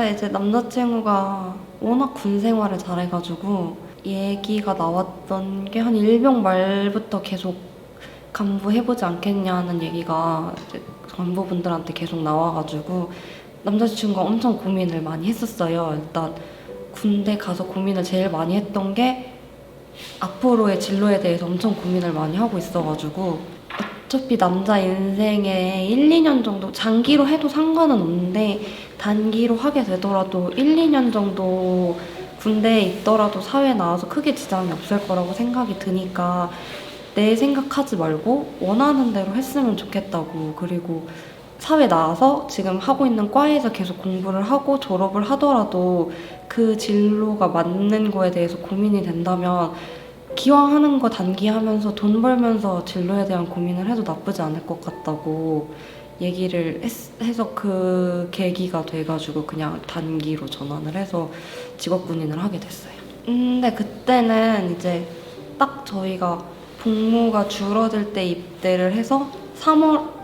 근데 이제 남자친구가 워낙 군 생활을 잘해가지고 얘기가 나왔던 게 한 일병 말부터 계속 간부해보지 않겠냐는 얘기가 이제 간부분들한테 계속 나와가지고 남자친구가 엄청 고민을 많이 했었어요. 일단 군대 가서 고민을 제일 많이 했던 게 앞으로의 진로에 대해서 엄청 고민을 많이 하고 있어가지고 어차피 남자 인생에 1, 2년 정도 장기로 해도 상관은 없는데 단기로 하게 되더라도 1, 2년 정도 군대에 있더라도 사회에 나와서 크게 지장이 없을 거라고 생각이 드니까 내 생각하지 말고 원하는 대로 했으면 좋겠다고. 그리고 사회 나와서 지금 하고 있는 과에서 계속 공부를 하고 졸업을 하더라도 그 진로가 맞는 거에 대해서 고민이 된다면 기왕 하는 거 단기 하면서 돈 벌면서 진로에 대한 고민을 해도 나쁘지 않을 것 같다고 얘기를 해서 그 계기가 돼가지고 그냥 단기로 전환을 해서 직업군인을 하게 됐어요. 근데 그때는 이제 딱 저희가 복무가 줄어들 때 입대를 해서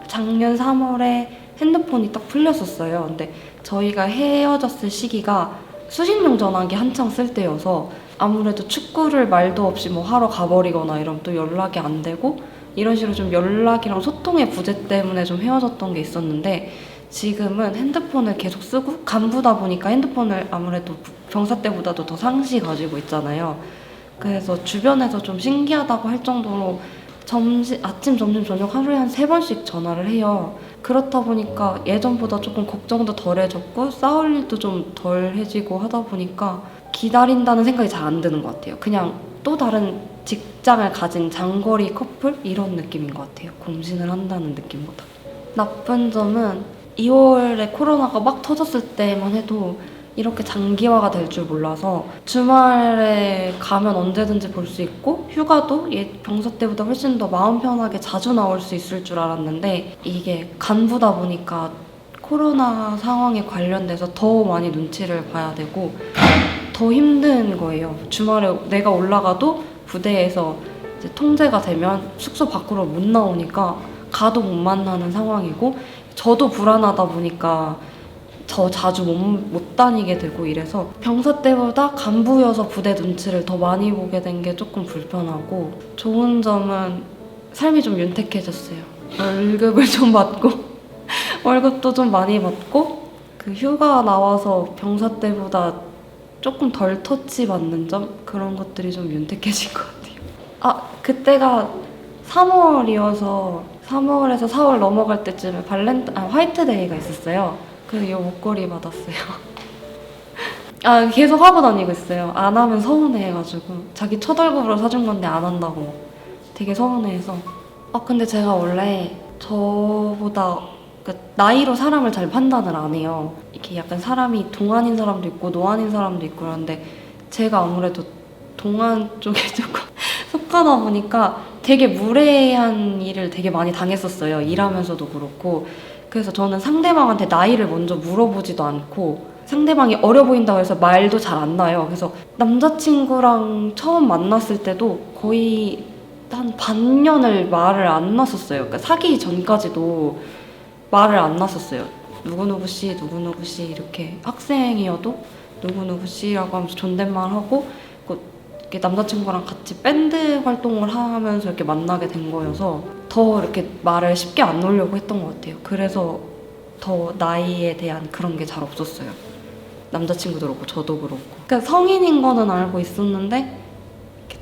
작년 3월에 핸드폰이 딱 풀렸었어요. 근데 저희가 헤어졌을 시기가 수신용 전화기 한창 쓸 때여서 아무래도 축구를 말도 없이 뭐 하러 가버리거나 이러면 또 연락이 안 되고 이런 식으로 좀 연락이랑 소통의 부재 때문에 좀 헤어졌던 게 있었는데 지금은 핸드폰을 계속 쓰고 간부다 보니까 핸드폰을 아무래도 병사 때보다도 더 상시 가지고 있잖아요. 그래서 주변에서 좀 신기하다고 할 정도로 아침, 점심, 저녁 하루에 한 3번씩 전화를 해요. 그렇다 보니까 예전보다 조금 걱정도 덜해졌고 싸울 일도 좀 덜해지고 하다 보니까 기다린다는 생각이 잘 안 드는 것 같아요. 그냥 또 다른 직장을 가진 장거리 커플? 이런 느낌인 것 같아요. 공신을 한다는 느낌보다. 나쁜 점은 2월에 코로나가 막 터졌을 때만 해도 이렇게 장기화가 될 줄 몰라서 주말에 가면 언제든지 볼 수 있고 휴가도 병사 때보다 훨씬 더 마음 편하게 자주 나올 수 있을 줄 알았는데 이게 간부다 보니까 코로나 상황에 관련돼서 더 많이 눈치를 봐야 되고 더 힘든 거예요. 주말에 내가 올라가도 부대에서 이제 통제가 되면 숙소 밖으로 못 나오니까 가도 못 만나는 상황이고 저도 불안하다 보니까 더 자주 못 다니게 되고 이래서 병사 때보다 간부여서 부대 눈치를 더 많이 보게 된 게 조금 불편하고 좋은 점은 삶이 좀 윤택해졌어요. 월급을 좀 받고 월급도 좀 많이 받고 그 휴가 나와서 병사 때보다 조금 덜 터치 받는 점? 그런 것들이 좀 윤택해진 것 같아요. 그때가 3월이어서 3월에서 4월 넘어갈 때쯤에 화이트데이가 있었어요. 그래서 이 목걸이 받았어요. 계속 하고 다니고 있어요. 안 하면 서운해해가지고 자기 첫 월급으로 사준 건데 안 한다고 되게 서운해해서. 근데 제가 원래 저보다 나이로 사람을 잘 판단을 안 해요. 이렇게 약간 사람이 동안인 사람도 있고 노안인 사람도 있고 그런데 제가 아무래도 동안 쪽에 조금 속하다 보니까 되게 무례한 일을 되게 많이 당했었어요. 일하면서도 그렇고. 그래서 저는 상대방한테 나이를 먼저 물어보지도 않고 상대방이 어려 보인다고 해서 말도 잘 안 나요. 그래서 남자친구랑 처음 만났을 때도 거의 한 반년을 말을 안 놨었어요. 그러니까 사귀기 전까지도 말을 안 놨었어요. 누구누구 씨, 누구누구 씨 이렇게 학생이어도 누구누구 씨라고 하면서 존댓말하고 이렇게 남자친구랑 같이 밴드 활동을 하면서 이렇게 만나게 된 거여서 더 이렇게 말을 쉽게 안 놓으려고 했던 것 같아요. 그래서 더 나이에 대한 그런 게 잘 없었어요. 남자친구도 그렇고 저도 그렇고. 그러니까 성인인 거는 알고 있었는데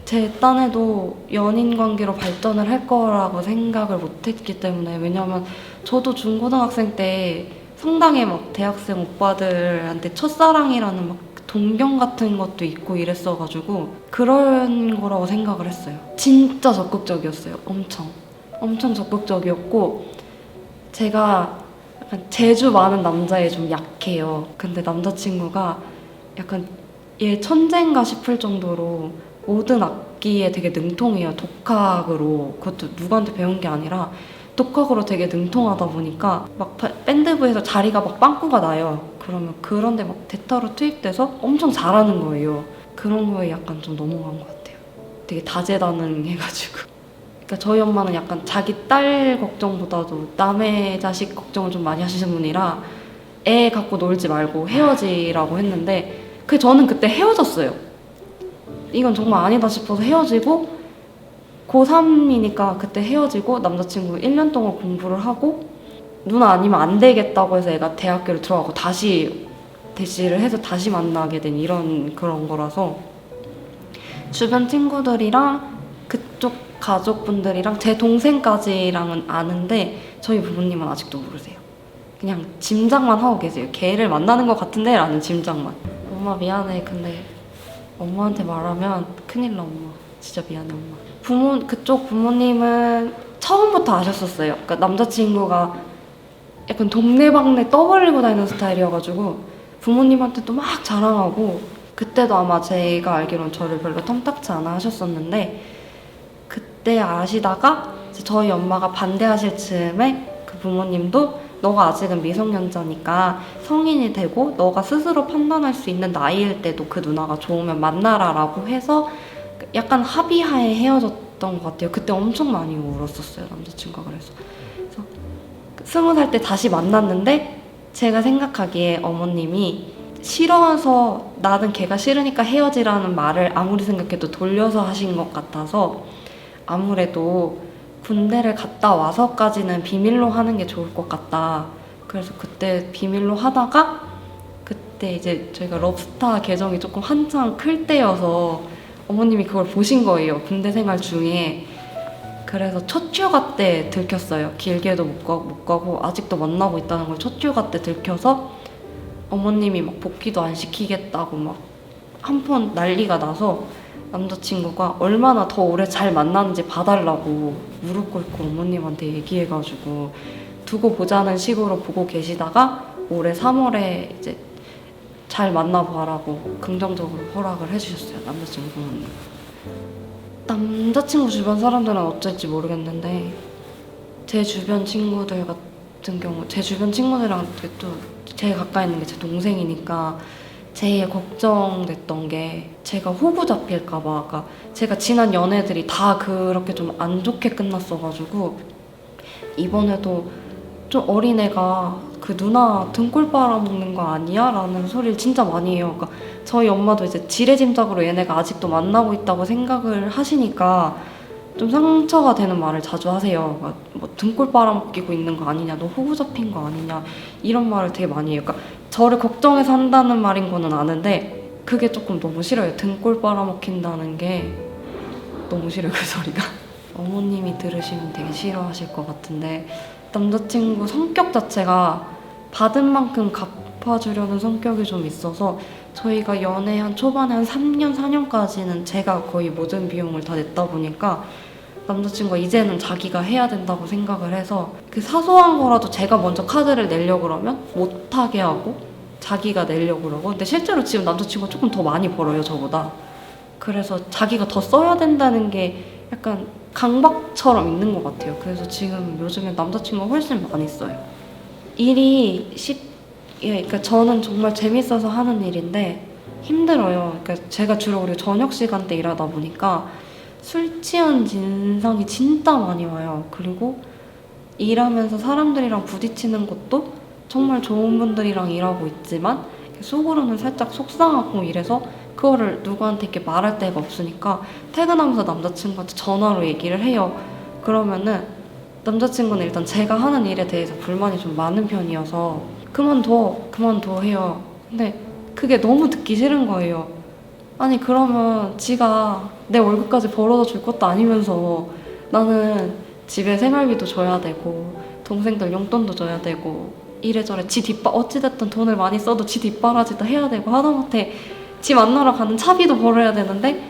제 딴에도 연인 관계로 발전을 할 거라고 생각을 못 했기 때문에. 왜냐면 저도 중고등학생 때 상당히 막 대학생 오빠들한테 첫사랑이라는 막 동경 같은 것도 있고 이랬어가지고 그런 거라고 생각을 했어요. 진짜 적극적이었어요. 엄청 적극적이었고 제가 약간 재주 많은 남자에 좀 약해요. 근데 남자친구가 약간 얘 천재인가 싶을 정도로 모든 악기에 되게 능통해요. 독학으로. 그것도 누구한테 배운 게 아니라 독학으로 되게 능통하다 보니까 막 밴드부에서 자리가 막 빵꾸가 나요. 그러면 그런데 막 대타로 투입돼서 엄청 잘하는 거예요. 그런 거에 약간 좀 넘어간 것 같아요. 되게 다재다능해가지고. 그러니까 저희 엄마는 약간 자기 딸 걱정보다도 남의 자식 걱정을 좀 많이 하시는 분이라 애 갖고 놀지 말고 헤어지라고 했는데 저는 그때 헤어졌어요. 이건 정말 아니다 싶어서 헤어지고 고3이니까 그때 헤어지고 남자친구 1년 동안 공부를 하고 누나 아니면 안 되겠다고 해서 애가 대학교를 들어가고 다시 대시를 해서 다시 만나게 된 이런 그런 거라서 주변 친구들이랑 그쪽 가족분들이랑 제 동생까지랑은 아는데 저희 부모님은 아직도 모르세요. 그냥 짐작만 하고 계세요. 걔를 만나는 것 같은데 라는 짐작만. 엄마 미안해. 근데 엄마한테 말하면 큰일 나. 엄마 진짜 미안해. 엄마. 그쪽 부모님은 처음부터 아셨었어요. 그러니까 남자친구가 약간 동네방네 떠벌리고 다니는 스타일이어가지고 부모님한테도 막 자랑하고 그때도 아마 제가 알기로는 저를 별로 탐탁치 않아 하셨었는데 그때 아시다가 이제 저희 엄마가 반대하실 즈음에 그 부모님도 너가 아직은 미성년자니까 성인이 되고 너가 스스로 판단할 수 있는 나이일 때도 그 누나가 좋으면 만나라 라고 해서 약간 합의하에 헤어졌던 것 같아요. 그때 엄청 많이 울었었어요, 남자친구가. 그래서 20살 때 다시 만났는데 제가 생각하기에 어머님이 싫어서 나는 걔가 싫으니까 헤어지라는 말을 아무리 생각해도 돌려서 하신 것 같아서 아무래도 군대를 갔다 와서까지는 비밀로 하는 게 좋을 것 같다. 그래서 그때 비밀로 하다가 그때 이제 저희가 럽스타 계정이 조금 한창 클 때여서 어머님이 그걸 보신 거예요. 군대 생활 중에. 그래서 첫 휴가 때 들켰어요. 길게도 못 가고 아직도 만나고 있다는 걸 첫 휴가 때 들켜서 어머님이 막 복귀도 안 시키겠다고 막 한번 난리가 나서 남자친구가 얼마나 더 오래 잘 만나는지 봐달라고 무릎 꿇고 어머님한테 얘기해가지고 두고 보자는 식으로 보고 계시다가 올해 3월에 이제 잘 만나봐라고 긍정적으로 허락을 해주셨어요. 남자친구 부모님. 남자친구 주변 사람들은 어쩔지 모르겠는데 제 주변 친구들 같은 경우 제 주변 친구들이랑 또 제일 가까이 있는 게 제 동생이니까 제일 걱정됐던 게 제가 호구 잡힐까 봐. 그러니까 제가 지난 연애들이 다 그렇게 좀 안 좋게 끝났어가지고 이번에도 좀 어린애가 그 누나 등골 빨아먹는 거 아니야? 라는 소리를 진짜 많이 해요. 그러니까 저희 엄마도 이제 지레짐작으로 얘네가 아직도 만나고 있다고 생각을 하시니까 좀 상처가 되는 말을 자주 하세요. 그러니까 뭐 등골 빨아먹기고 있는 거 아니냐, 너 호구 잡힌 거 아니냐 이런 말을 되게 많이 해요. 그러니까 저를 걱정해서 한다는 말인 거는 아는데 그게 조금 너무 싫어요. 등골 빨아먹힌다는 게 너무 싫어요, 그 소리가. 어머님이 들으시면 되게 싫어하실 것 같은데 남자친구 성격 자체가 받은 만큼 갚아주려는 성격이 좀 있어서 저희가 연애 한 초반에 한 3년, 4년까지는 제가 거의 모든 비용을 다 냈다 보니까 남자친구가 이제는 자기가 해야 된다고 생각을 해서 그 사소한 거라도 제가 먼저 카드를 내려고 그러면 못하게 하고 자기가 내려고 그러고 근데 실제로 지금 남자친구가 조금 더 많이 벌어요, 저보다. 그래서 자기가 더 써야 된다는 게 약간 강박처럼 있는 것 같아요. 그래서 지금 요즘에 남자친구가 훨씬 많이 써요. 일이 그러니까 저는 정말 재밌어서 하는 일인데 힘들어요. 그러니까 제가 주로 우리 저녁 시간대 일하다 보니까 술 취한 진상이 진짜 많이 와요. 그리고 일하면서 사람들이랑 부딪히는 것도 정말 좋은 분들이랑 일하고 있지만 속으로는 살짝 속상하고 이래서 그거를 누구한테 이렇게 말할 데가 없으니까 퇴근하면서 남자친구한테 전화로 얘기를 해요. 그러면은 남자친구는 일단 제가 하는 일에 대해서 불만이 좀 많은 편이어서 그만둬 해요. 근데 그게 너무 듣기 싫은 거예요. 아니 그러면 지가 내 월급까지 벌어다 줄 것도 아니면서 나는 집에 생활비도 줘야 되고 동생들 용돈도 줘야 되고 이래저래 어찌됐든 돈을 많이 써도 지 뒷바라지도 해야 되고 하다못해 지 만나러 가는 차비도 벌어야 되는데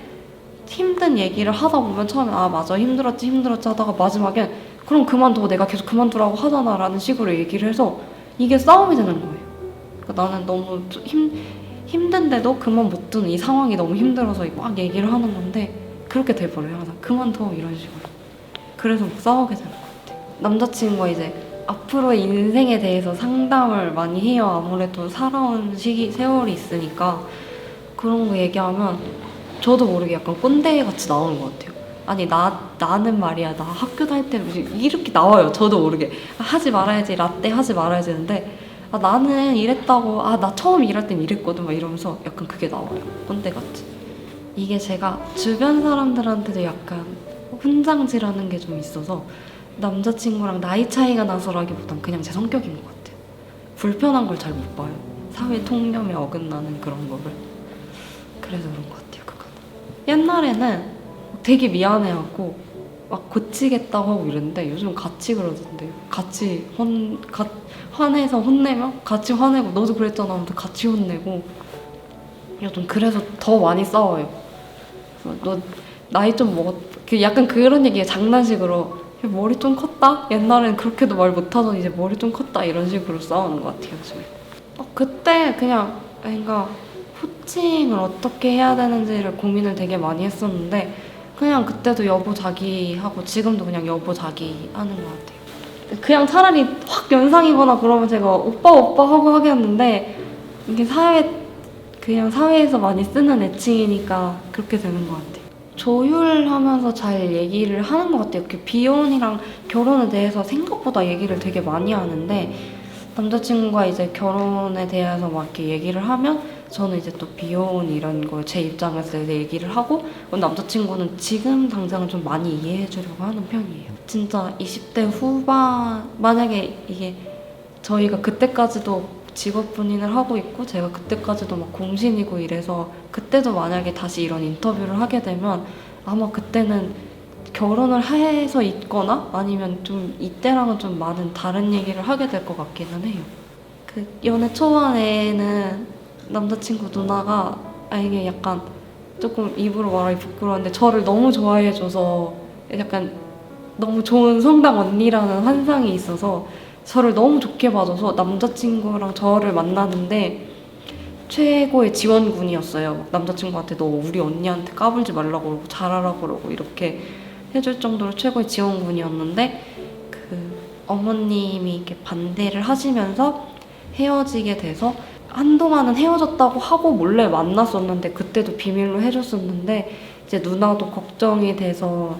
힘든 얘기를 하다 보면 처음에 아 맞아 힘들었지 하다가 마지막엔 그럼 그만둬 내가 계속 그만두라고 하잖아 라는 식으로 얘기를 해서 이게 싸움이 되는 거예요. 그러니까 나는 너무 힘든데도 그만 못 두는 이 상황이 너무 힘들어서 막 얘기를 하는 건데 그렇게 돼버려요. 항상 그만둬 이런 식으로. 그래서 막 싸우게 되는 것 같아요. 남자친구가 이제 앞으로의 인생에 대해서 상담을 많이 해요. 아무래도 살아온 세월이 있으니까 그런 거 얘기하면 저도 모르게 약간 꼰대같이 나오는 것 같아요. 아니 나는 말이야 나 학교 다닐 때 이렇게 나와요. 저도 모르게 하지 말아야지 라떼 하지 말아야지 했는데 아 나는 이랬다고, 아 나 처음 일할 땐 이랬거든 막 이러면서 약간 그게 나와요. 꼰대같이. 이게 제가 주변 사람들한테도 약간 훈장지라는 게 좀 있어서 남자친구랑 나이 차이가 나서라기보단 그냥 제 성격인 것 같아요. 불편한 걸 잘 못 봐요. 사회 통념에 어긋나는 그런 거를. 그래서 그런 것 같아요, 그거는. 옛날에는 되게 미안해하고 막 고치겠다고 하고 이랬는데 요즘 같이 그러던데요. 같이 화내서 혼내면 같이 화내고 너도 그랬잖아 하면서 같이 혼내고 요즘 그래서 더 많이 싸워요. 그래서 너 나이 좀 먹었... 약간 그런 얘기에 장난식으로 머리 좀 컸다? 옛날엔 그렇게도 말 못하던 이제 머리 좀 컸다 이런 식으로 싸우는 것 같아요, 요즘에. 그때 그냥 뭔가 호칭을 어떻게 해야 되는지를 고민을 되게 많이 했었는데 그냥 그때도 여보 자기 하고 지금도 그냥 여보 자기 하는 것 같아요. 그냥 차라리 확 연상이거나 그러면 제가 오빠 오빠 하고 하겠는데 이게 그냥 사회에서 많이 쓰는 애칭이니까 그렇게 되는 것 같아요. 조율하면서 잘 얘기를 하는 것 같아요. 비혼이랑 결혼에 대해서 생각보다 얘기를 되게 많이 하는데 남자친구가 이제 결혼에 대해서 막 이렇게 얘기를 하면 저는 이제 또 비혼 이런 거 제 입장에서 얘기를 하고 남자친구는 지금 당장은 좀 많이 이해해 주려고 하는 편이에요. 진짜 20대 후반 만약에 이게 저희가 그때까지도 직업 군인을 하고 있고 제가 그때까지도 막 공신이고 이래서 그때도 만약에 다시 이런 인터뷰를 하게 되면 아마 그때는 결혼을 해서 있거나 아니면 좀 이때랑은 좀 많은 다른 얘기를 하게 될 것 같기는 해요. 그 연애 초반에는 남자친구 누나가 이게 약간 조금 입으로 말하기 부끄러운데 저를 너무 좋아해줘서 약간 너무 좋은 성당 언니라는 환상이 있어서 저를 너무 좋게 봐줘서 남자친구랑 저를 만나는데 최고의 지원군이었어요. 남자친구한테 너 우리 언니한테 까불지 말라고 그러고 잘하라고 그러고 이렇게 해줄 정도로 최고의 지원군이었는데 그 어머님이 이렇게 반대를 하시면서 헤어지게 돼서 한동안은 헤어졌다고 하고 몰래 만났었는데 그때도 비밀로 해줬었는데 이제 누나도 걱정이 돼서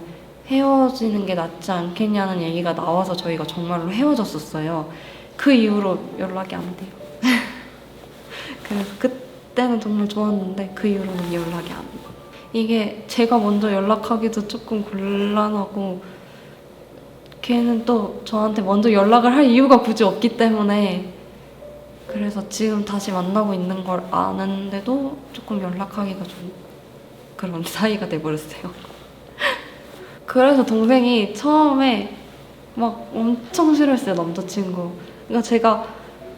헤어지는 게 낫지 않겠냐는 얘기가 나와서 저희가 정말로 헤어졌었어요. 그 이후로 연락이 안 돼요. 그래서 그때는 정말 좋았는데 그 이후로는 연락이 안 돼요. 이게 제가 먼저 연락하기도 조금 곤란하고 걔는 또 저한테 먼저 연락을 할 이유가 굳이 없기 때문에 그래서 지금 다시 만나고 있는 걸 아는데도 조금 연락하기가 좀 그런 사이가 돼버렸어요. 그래서 동생이 처음에 막 엄청 싫어했어요, 남자친구. 그러니까 제가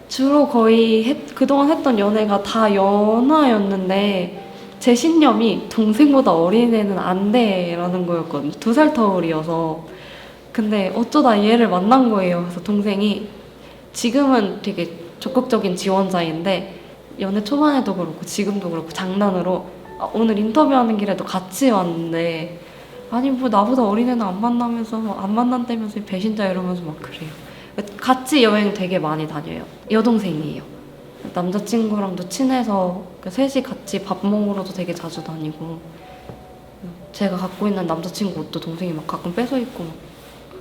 주로 거의 그동안 했던 연애가 다 연하였는데 제 신념이 동생보다 어린 애는 안 돼라는 거였거든요. 2살 터울이어서. 근데 어쩌다 얘를 만난 거예요. 그래서 동생이 지금은 되게 적극적인 지원자인데 연애 초반에도 그렇고 지금도 그렇고 장난으로 오늘 인터뷰하는 길에도 같이 왔는데 아니 뭐 나보다 어린애는 안 만나면서 안 만난다면서 배신자 이러면서 막 그래요. 같이 여행 되게 많이 다녀요. 여동생이에요. 남자친구랑도 친해서 셋이 같이 밥 먹으러도 되게 자주 다니고 제가 갖고 있는 남자친구 옷도 동생이 막 가끔 뺏어 입고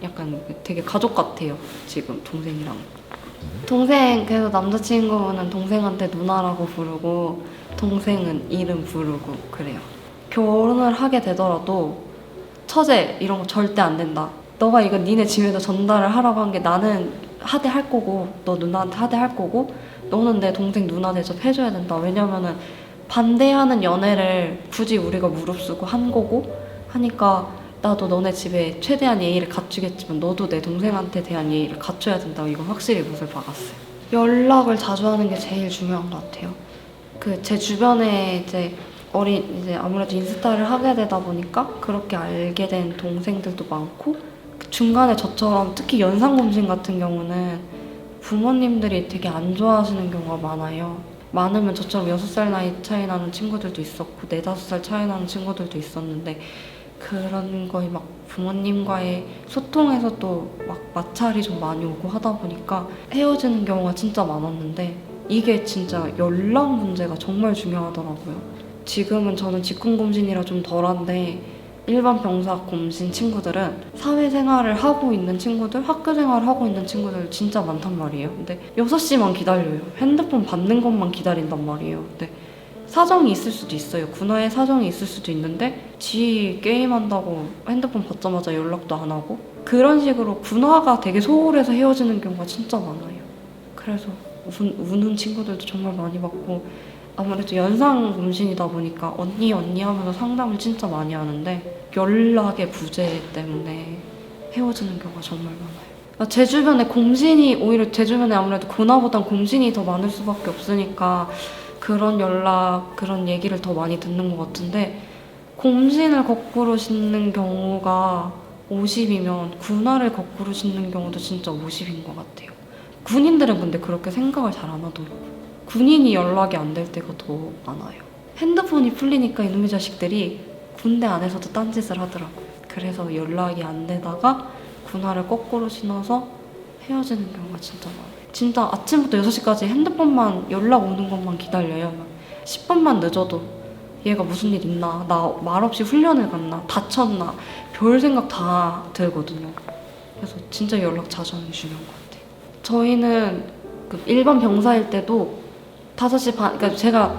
약간 되게 가족 같아요. 지금 동생이랑. 동생 그래서 남자친구는 동생한테 누나라고 부르고 동생은 이름 부르고 그래요. 결혼을 하게 되더라도 처제 이런 거 절대 안 된다. 너가 이거 니네 집에다 전달을 하라고 한 게 나는 하대할 거고 너 누나한테 하대할 거고 너는 내 동생 누나 대접해줘야 된다. 왜냐면은 반대하는 연애를 굳이 우리가 무릅쓰고 한 거고 하니까 나도 너네 집에 최대한 예의를 갖추겠지만 너도 내 동생한테 대한 예의를 갖춰야 된다고 이건 확실히 못을 박았어요. 연락을 자주 하는 게 제일 중요한 것 같아요. 그 제 주변에 이제 아무래도 인스타를 하게 되다 보니까 그렇게 알게 된 동생들도 많고 중간에 저처럼 특히 연상검신 같은 경우는 부모님들이 되게 안 좋아하시는 경우가 많아요. 많으면 저처럼 6살 나이 차이 나는 친구들도 있었고 4, 5살 차이 나는 친구들도 있었는데 그런 거에 막 부모님과의 소통에서도 막 마찰이 좀 많이 오고 하다 보니까 헤어지는 경우가 진짜 많았는데 이게 진짜 연락 문제가 정말 중요하더라고요. 지금은 저는 직군검신이라 좀 덜한데 일반 병사 곰신 친구들은 사회생활을 하고 있는 친구들, 학교생활을 하고 있는 친구들 진짜 많단 말이에요. 근데 6시만 기다려요. 핸드폰 받는 것만 기다린단 말이에요. 근데 사정이 있을 수도 있어요. 군화에 사정이 있을 수도 있는데 지 게임한다고 핸드폰 받자마자 연락도 안 하고 그런 식으로 군화가 되게 소홀해서 헤어지는 경우가 진짜 많아요. 그래서 우는 친구들도 정말 많이 봤고 아무래도 연상 곰신이다 보니까 언니 하면서 상담을 진짜 많이 하는데 연락의 부재 때문에 헤어지는 경우가 정말 많아요. 제 주변에 곰신이 오히려 제 주변에 아무래도 군화보단 곰신이 더 많을 수밖에 없으니까 그런 연락, 그런 얘기를 더 많이 듣는 것 같은데 곰신을 거꾸로 신는 경우가 50이면 군화를 거꾸로 신는 경우도 진짜 50인 것 같아요. 군인들은 근데 그렇게 생각을 잘 안 하더라고요. 군인이 연락이 안 될 때가 더 많아요. 핸드폰이 풀리니까 이놈의 자식들이 군대 안에서도 딴짓을 하더라고요. 그래서 연락이 안 되다가 군화를 거꾸로 신어서 헤어지는 경우가 진짜 많아요. 진짜 아침부터 6시까지 핸드폰만 연락 오는 것만 기다려요. 10분만 늦어도 얘가 무슨 일 있나, 나 말없이 훈련을 갔나, 다쳤나, 별 생각 다 들거든요. 그래서 진짜 연락 자주 하는 게 중요한 것 같아요. 저희는 그 일반 병사일 때도 5시 반, 그러니까 제가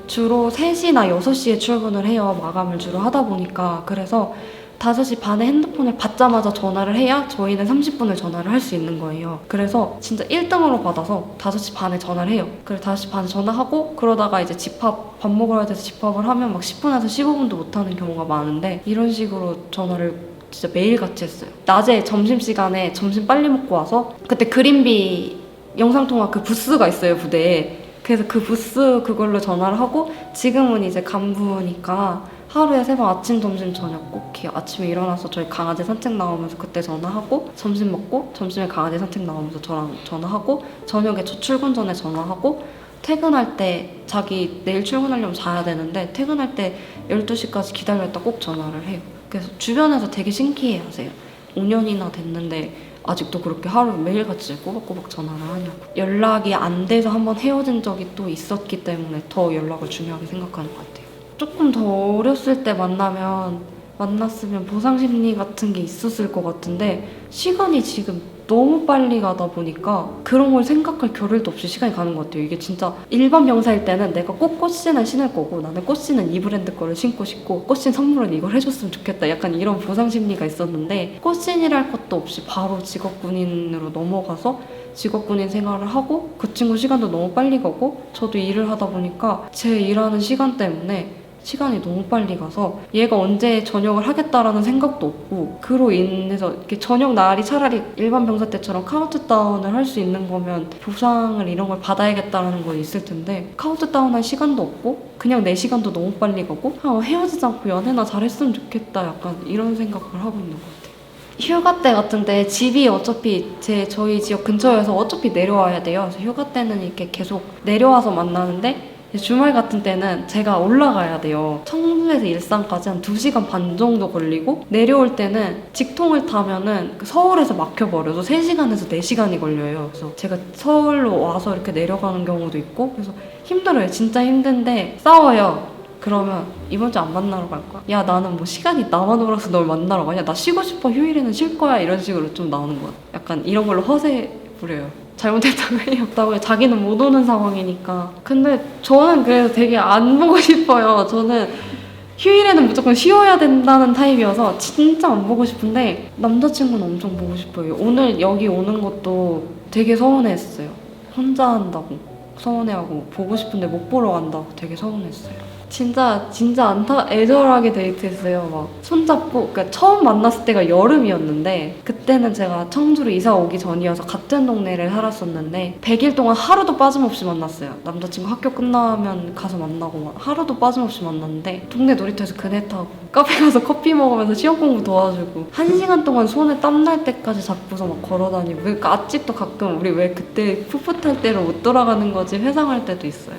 주로 3시나 6시에 출근을 해요. 마감을 주로 하다 보니까. 그래서 5시 반에 핸드폰을 받자마자 전화를 해야 저희는 30분을 전화를 할 수 있는 거예요. 그래서 진짜 1등으로 받아서 5시 반에 전화를 해요. 그래서 5시 반에 전화하고 그러다가 이제 밥 먹으러 가야 돼서 집합을 하면 막 10분에서 15분도 못하는 경우가 많은데 이런 식으로 전화를 진짜 매일같이 했어요. 낮에 점심시간에 점심 빨리 먹고 와서 그때 그린비 영상통화 그 부스가 있어요, 부대에. 그래서 그 부스 그걸로 전화를 하고 지금은 이제 간부니까 하루에 3번 아침, 점심, 저녁 꼭 해요. 아침에 일어나서 저희 강아지 산책 나오면서 그때 전화하고 점심 먹고 점심에 강아지 산책 나오면서 저랑 전화하고 저녁에 저 출근 전에 전화하고 퇴근할 때 자기 내일 출근하려면 자야 되는데 퇴근할 때 12시까지 기다렸다 꼭 전화를 해요. 그래서 주변에서 되게 신기해 하세요. 5년이나 됐는데 아직도 그렇게 하루 매일같이 꼬박꼬박 전화를 하냐고. 연락이 안 돼서 한번 헤어진 적이 또 있었기 때문에 더 연락을 중요하게 생각하는 것 같아요. 조금 더 어렸을 때 만났으면 보상심리 같은 게 있었을 것 같은데 시간이 지금 너무 빨리 가다 보니까 그런 걸 생각할 겨를도 없이 시간이 가는 것 같아요. 이게 진짜 일반 병사일 때는 내가 꼭 꽃신을 신을 거고 나는 꽃신은 이 브랜드 거를 신고 싶고 꽃신 선물은 이걸 해줬으면 좋겠다. 약간 이런 보상 심리가 있었는데 꽃신이랄 것도 없이 바로 직업군인으로 넘어가서 직업군인 생활을 하고 그 친구 시간도 너무 빨리 가고 저도 일을 하다 보니까 제 일하는 시간 때문에 시간이 너무 빨리 가서 얘가 언제 전역을 하겠다라는 생각도 없고 그로 인해서 이렇게 저녁 날이 차라리 일반 병사 때처럼 카운트다운을 할 수 있는 거면 보상을 이런 걸 받아야겠다라는 거 있을 텐데 카운트다운 할 시간도 없고 그냥 내 시간도 너무 빨리 가고 헤어지지 않고 연애나 잘했으면 좋겠다 약간 이런 생각을 하고 있는 것 같아요. 휴가 때 같은데 집이 어차피 저희 지역 근처여서 어차피 내려와야 돼요. 그래서 휴가 때는 이렇게 계속 내려와서 만나는데 주말 같은 때는 제가 올라가야 돼요. 청주에서 일산까지 한 2시간 반 정도 걸리고 내려올 때는 직통을 타면은 서울에서 막혀버려서 3시간에서 4시간이 걸려요. 그래서 제가 서울로 와서 이렇게 내려가는 경우도 있고 그래서 힘들어요. 진짜 힘든데 싸워요. 그러면 이번 주 안 만나러 갈 거야? 야 나는 뭐 시간이 나만 놀아서 널 만나러 가냐? 나 쉬고 싶어. 휴일에는 쉴 거야. 이런 식으로 좀 나오는 거야. 약간 이런 걸로 허세 부려요. 잘못했다고 해요. 자기는 못 오는 상황이니까. 근데 저는 그래서 되게 안 보고 싶어요. 저는 휴일에는 무조건 쉬어야 된다는 타입이어서 진짜 안 보고 싶은데 남자친구는 엄청 보고 싶어요. 오늘 여기 오는 것도 되게 서운했어요. 혼자 한다고 서운해하고 보고 싶은데 못 보러 간다고 되게 서운했어요. 진짜 애절하게 데이트했어요. 막 손잡고 그러니까 처음 만났을 때가 여름이었는데 그때는 제가 청주로 이사 오기 전이어서 같은 동네를 살았었는데 100일 동안 하루도 빠짐없이 만났어요. 남자친구 학교 끝나면 가서 만나고 막 하루도 빠짐없이 만났는데 동네 놀이터에서 그네 타고 카페 가서 커피 먹으면서 시험 공부 도와주고 1시간 동안 손에 땀날 때까지 잡고서 막 걸어다니고 그러니까 아직도 가끔 우리 왜 그때 풋풋할 때로 못 돌아가는 거지 회상할 때도 있어요.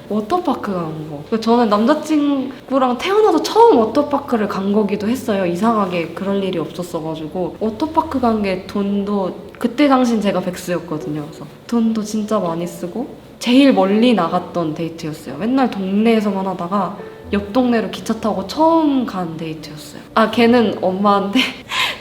워터파크 간 거. 저는 남자친구랑 태어나서 처음 워터파크를 간 거기도 했어요. 이상하게 그럴 일이 없었어가지고 워터파크 간 게 돈도 그때 당신 제가 백수였거든요. 그래서 돈도 진짜 많이 쓰고 제일 멀리 나갔던 데이트였어요. 맨날 동네에서만 하다가 옆 동네로 기차 타고 처음 간 데이트였어요. 아, 걔는 엄마한테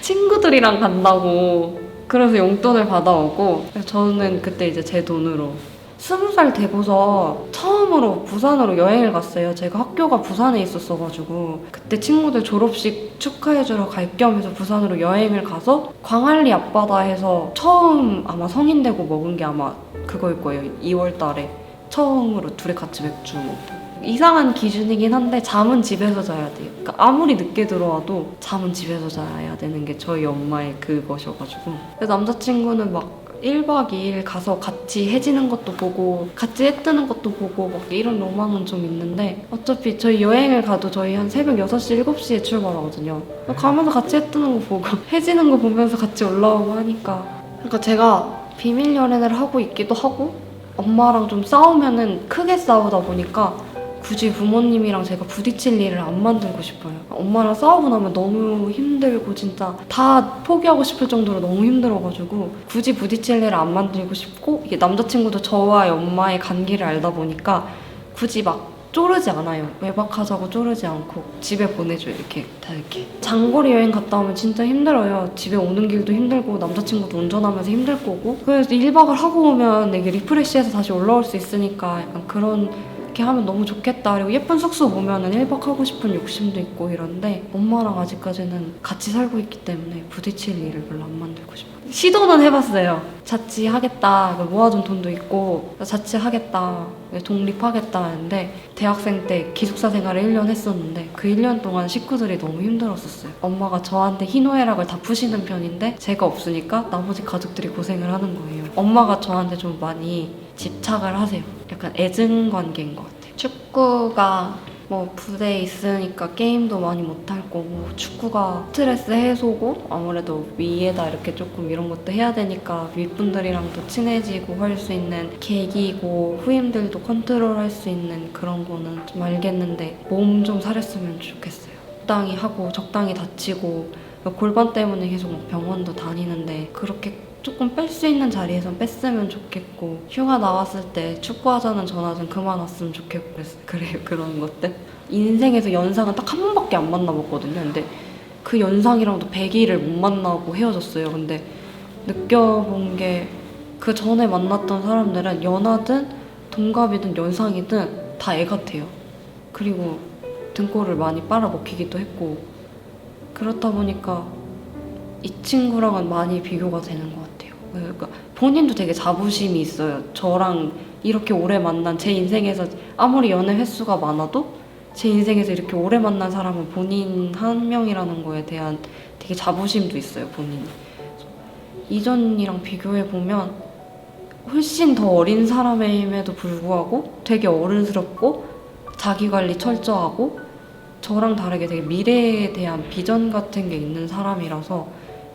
친구들이랑 간다고 그래서 용돈을 받아오고 저는 그때 이제 제 돈으로 20살 되고서 처음으로 부산으로 여행을 갔어요. 제가 학교가 부산에 있었어가지고 그때 친구들 졸업식 축하해주러 갈 겸 해서 부산으로 여행을 가서 광안리 앞바다에서 처음 아마 성인 되고 먹은 게 아마 그거일 거예요. 2월 달에 처음으로 둘이 같이 맥주 먹고. 이상한 기준이긴 한데 잠은 집에서 자야 돼요. 그러니까 아무리 늦게 들어와도 잠은 집에서 자야 되는 게 저희 엄마의 그것이어가지고. 그래서 남자친구는 막 1박 2일 가서 같이 해 지는 것도 보고 같이 해 뜨는 것도 보고 막 이런 로망은 좀 있는데 어차피 저희 여행을 가도 저희 한 새벽 6시, 7시에 출발하거든요. 가면서 같이 해 뜨는 거 보고 해 지는 거 보면서 같이 올라오고 하니까 그러니까 제가 비밀 연애를 하고 있기도 하고 엄마랑 좀 싸우면은 크게 싸우다 보니까 굳이 부모님이랑 제가 부딪힐 일을 안 만들고 싶어요. 엄마랑 싸우고 나면 너무 힘들고 진짜 다 포기하고 싶을 정도로 너무 힘들어가지고 굳이 부딪힐 일을 안 만들고 싶고 이게 남자친구도 저와의 엄마의 관계를 알다 보니까 굳이 막 쪼르지 않아요. 외박하자고 쪼르지 않고 집에 보내줘요. 이렇게 다 이렇게. 장거리 여행 갔다 오면 진짜 힘들어요. 집에 오는 길도 힘들고 남자친구도 운전하면서 힘들 거고 그래서 1박을 하고 오면 이게 리프레시해서 다시 올라올 수 있으니까 약간 그런 이렇게 하면 너무 좋겠다. 그리고 예쁜 숙소 보면은 1박 하고 싶은 욕심도 있고 이런데 엄마랑 아직까지는 같이 살고 있기 때문에 부딪힐 일을 별로 안 만들고 싶어요. 시도는 해봤어요. 자취하겠다. 모아둔 돈도 있고 자취하겠다. 독립하겠다 했는데 대학생 때 기숙사 생활을 1년 했었는데 그 1년 동안 식구들이 너무 힘들었었어요. 엄마가 저한테 희노애락을 다 푸시는 편인데 제가 없으니까 나머지 가족들이 고생을 하는 거예요. 엄마가 저한테 좀 많이 집착을 하세요. 약간 애증 관계인 것 같아요. 축구가 뭐 부대에 있으니까 게임도 많이 못할 거고 축구가 스트레스 해소고 아무래도 위에다 이렇게 조금 이런 것도 해야 되니까 윗분들이랑도 친해지고 할 수 있는 계기고 후임들도 컨트롤할 수 있는 그런 거는 좀 알겠는데 몸 좀 사렸으면 좋겠어요. 적당히 하고 적당히 다치고 골반 때문에 계속 막 병원도 다니는데 그렇게 조금 뺄 수 있는 자리에선 뺐으면 좋겠고 휴가 나왔을 때 축구하자는 전화 좀 그만 왔으면 좋겠고 그래요. 그런 것들 인생에서 연상은 딱 한 번밖에 안 만나봤거든요. 근데 그 연상이랑도 100일을 못 만나고 헤어졌어요. 근데 느껴본 게 그 전에 만났던 사람들은 연하든 동갑이든 연상이든 다 애 같아요. 그리고 등골을 많이 빨아먹히기도 했고 그렇다 보니까 이 친구랑은 많이 비교가 되는 것 같아요. 그러니까 본인도 되게 자부심이 있어요. 저랑 이렇게 오래 만난 제 인생에서 아무리 연애 횟수가 많아도 제 인생에서 이렇게 오래 만난 사람은 본인 한 명이라는 거에 대한 되게 자부심도 있어요, 본인이. 이전이랑 비교해보면 훨씬 더 어린 사람임에도 불구하고 되게 어른스럽고 자기관리 철저하고 저랑 다르게 되게 미래에 대한 비전 같은 게 있는 사람이라서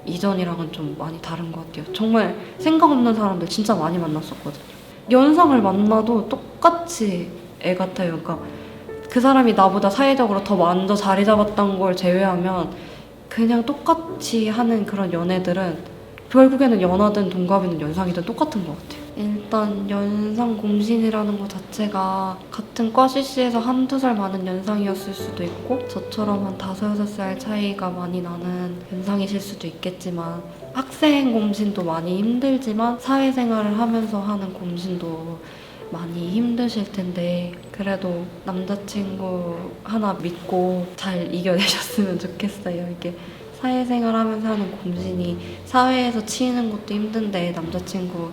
이전이랑은 좀 많이 다른 것 같아요. 정말 생각 없는 사람들 진짜 많이 만났었거든요. 연상을 만나도 똑같이 애 같아요. 그러니까 그 사람이 나보다 사회적으로 더 먼저 자리 잡았던 걸 제외하면 그냥 똑같이 하는 그런 연애들은 결국에는 연하든 동갑이든 연상이든 똑같은 것 같아요. 일단 연상 공신이라는 것 자체가 같은 과 CC에서 한두 살 많은 연상이었을 수도 있고 저처럼 한 5-6살 차이가 많이 나는 연상이실 수도 있겠지만 학생 공신도 많이 힘들지만 사회생활을 하면서 하는 공신도 많이 힘드실 텐데 그래도 남자친구 하나 믿고 잘 이겨내셨으면 좋겠어요. 이게 사회생활 하면서 하는 공신이 사회에서 치이는 것도 힘든데 남자친구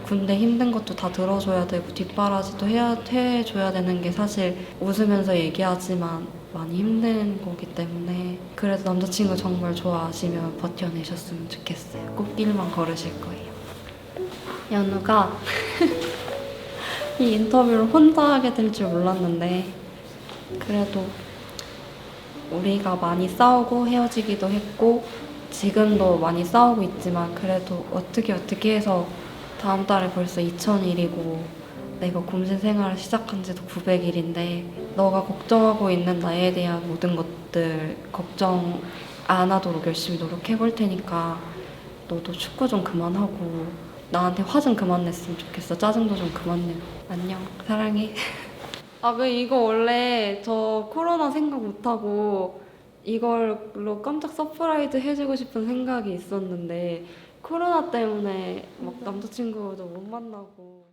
군대 힘든 것도 다 들어줘야 되고 뒷바라지도 해줘야 되는 게 사실 웃으면서 얘기하지만 많이 힘든 거기 때문에 그래도 남자친구 정말 좋아하시면 버텨내셨으면 좋겠어요. 꽃길만 걸으실 거예요. 연우가 이 인터뷰를 혼자 하게 될 줄 몰랐는데 그래도 우리가 많이 싸우고 헤어지기도 했고 지금도 많이 싸우고 있지만 그래도 어떻게 해서 다음 달에 벌써 2000일이고 내가 공신 생활을 시작한 지도 900일인데 너가 걱정하고 있는 나에 대한 모든 것들 걱정 안 하도록 열심히 노력해볼 테니까 너도 축구 좀 그만하고 나한테 화 좀 그만 냈으면 좋겠어. 짜증도 좀 그만 내고. 안녕. 사랑해. 아, 그 이거 원래 저 코로나 생각 못하고 이걸로 깜짝 서프라이즈 해주고 싶은 생각이 있었는데 코로나 때문에 막 남자친구도 못 만나고